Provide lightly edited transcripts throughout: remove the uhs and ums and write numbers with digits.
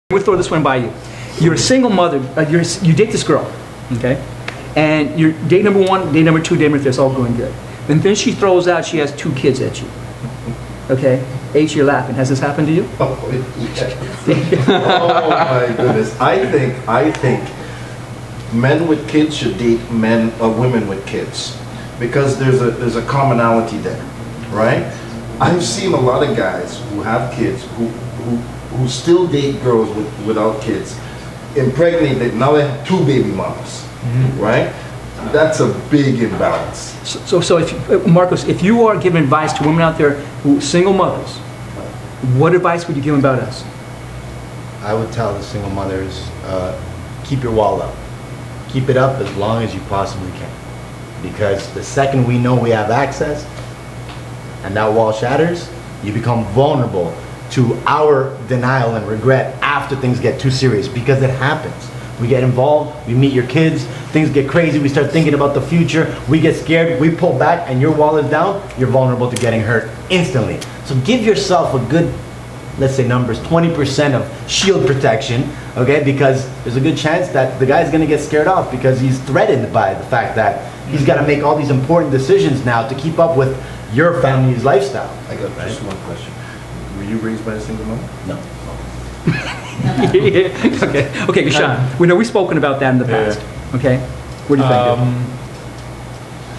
We'll throw this one by you. You're a single mother. You date this girl, okay? And you're date number one, date number two, date number three. It's all going good. Then she throws out. She has 2 kids at you. Okay? H, you're laughing. Has this happened to you? Oh, oh my goodness! I think men with kids should date women with kids, because there's a commonality there, right? I've seen a lot of guys who have kids who still date girls without kids, impregnate, now they have 2 baby mamas, right? That's a big imbalance. So if Marcos, if you are giving advice to women out there who single mothers, what advice would you give them about us? I would tell the single mothers, keep your wall up. Keep it up as long as you possibly can. Because the second we know we have access and that wall shatters, you become vulnerable to our denial and regret after things get too serious, because it happens. We get involved, we meet your kids, things get crazy, we start thinking about the future, we get scared, we pull back, and your wall is down, you're vulnerable to getting hurt instantly. So give yourself a good, let's say numbers, 20% of shield protection, okay? Because there's a good chance that the guy's gonna get scared off because he's threatened by the fact that he's gotta make all these important decisions now to keep up with your family's lifestyle. I got just one question. Were you raised by a single mom? No. Okay, Gashan. We know we've spoken about that in the past. Okay, what do you think?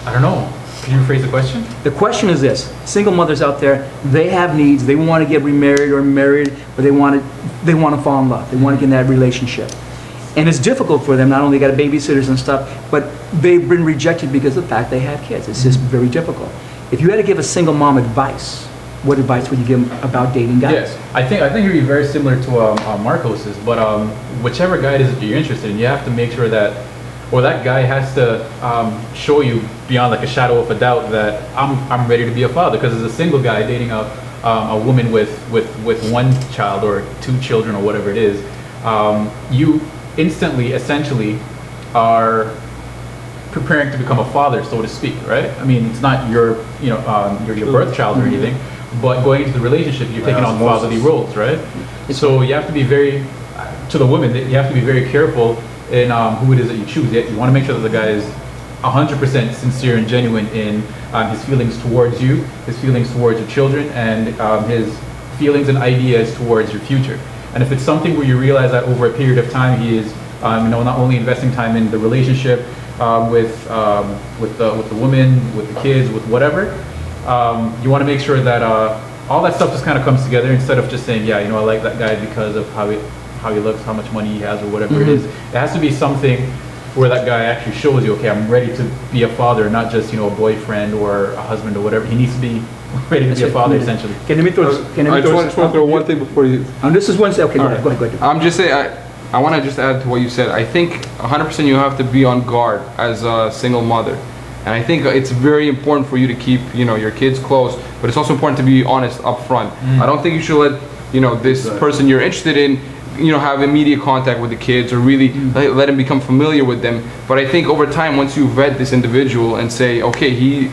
I don't know. Can you rephrase the question? The question is this: single mothers out there, they have needs. They want to get remarried or married, but they want to fall in love. They want to get in that relationship, and it's difficult for them. Not only got babysitters and stuff, but they've been rejected because of the fact they have kids. It's just very difficult. If you had to give a single mom advice, what advice would you give them about dating guys? Yes, I think it'd be very similar to Marcos's, but whichever guy it is that you're interested in, you have to make sure that, or that guy has to show you beyond like a shadow of a doubt that I'm ready to be a father. Because as a single guy dating a woman with 1 child or 2 children or whatever it is, you instantly, essentially, are preparing to become a father, so to speak, right? I mean, it's not your birth child or anything. But going into the relationship, you're taking on fatherly roles, right? So you have to be to the women, you have to be very careful in who it is that you choose. You want to make sure that the guy is 100% sincere and genuine in his feelings towards you, his feelings towards your children, and his feelings and ideas towards your future. And if it's something where you realize that over a period of time he is not only investing time in the relationship with the woman, with the kids, with whatever, you want to make sure that all that stuff just kind of comes together, instead of just saying, yeah, I like that guy because of how he looks, how much money he has, or whatever it is. It has to be something where that guy actually shows you, okay, I'm ready to be a father, not just a boyfriend or a husband or whatever. He needs to be ready to be a father, essentially. I just want to throw one thing before you. This is one. Okay, go ahead. I'm just saying. I want to just add to what you said. I think 100% you have to be on guard as a single mother. And I think it's very important for you to keep, your kids close, but it's also important to be honest up front. I don't think you should let, this person you're interested in, have immediate contact with the kids, or really let him become familiar with them. But I think over time, once you vet this individual and say, okay, he,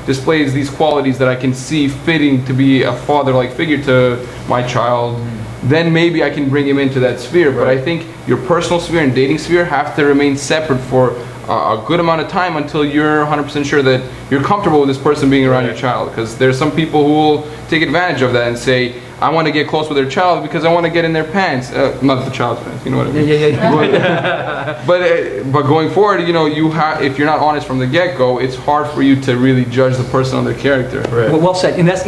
displays these qualities that I can see fitting to be a father-like figure to my child, then maybe I can bring him into that sphere. But I think your personal sphere and dating sphere have to remain separate for a good amount of time until you're 100% sure that you're comfortable with this person being around your child. Because there's some people who will take advantage of that and say, I want to get close with their child because I want to get in their pants. Not the child's pants, you know what I mean? Yeah. But going forward, if you're not honest from the get-go, it's hard for you to really judge the person on their character. Right. Well said. And that's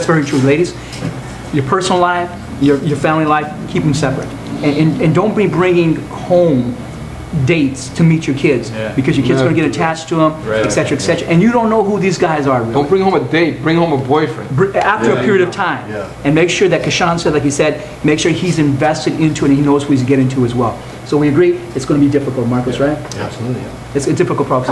very true, ladies. Your personal life, your family life, keep them separate, and don't be bringing home dates to meet your kids, because your kids are going to get attached to them, etc., etc. And you don't know who these guys are. Really. Don't bring home a date. Bring home a boyfriend. After a period of time, and make sure that Kashan said, like he said, make sure he's invested into it and he knows who he's getting into as well. So we agree it's going to be difficult, Marcos, right? Absolutely. It's a difficult process.